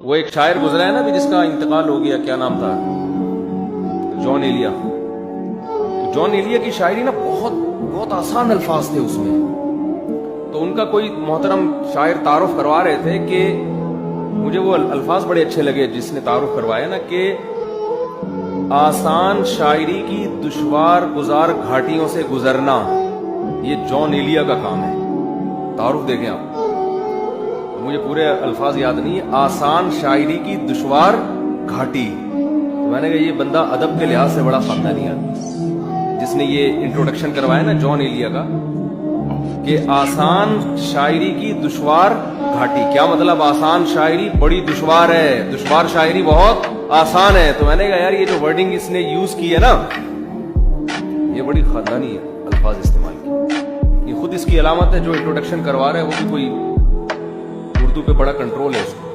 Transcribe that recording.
وہ ایک شاعر گزرا ہے نا بھی جس کا انتقال ہو گیا، کیا نام تھا، جون ایلیا. جون ایلیا کی شاعری نا بہت آسان الفاظ تھے اس میں. تو ان کا کوئی محترم شاعر تعارف کروا رہے تھے کہ مجھے وہ الفاظ بڑے اچھے لگے جس نے تعارف کروایا نا کہ آسان شاعری کی دشوار گزار گھاٹیوں سے گزرنا یہ جون ایلیا کا کام ہے. تعارف دیکھیں آپ، مجھے پورے الفاظ یاد نہیں ہے. آسان شاعری کی دشوار گھاٹی. تو میں نے کہا یہ بندہ ادب کے لحاظ سے بڑا خاندانی آدمی جس نے یہ انٹروڈکشن کروایا نا جون ایلیا کا کہ آسان شاعری کی دشوار گھاٹی. کیا مطلب؟ آسان شاعری بڑی دشوار ہے، دشوار شاعری بہت آسان ہے. تو میں نے کہا یار یہ جو ورڈنگ اس نے یوز کی ہے نا یہ بڑی خاندانی الفاظ استعمال کی. یہ خود اس کی علامت ہے. جو انٹروڈکشن کروا رہا ہے وہ بھی کوئی اردو پہ بڑا کنٹرول ہے اس کو.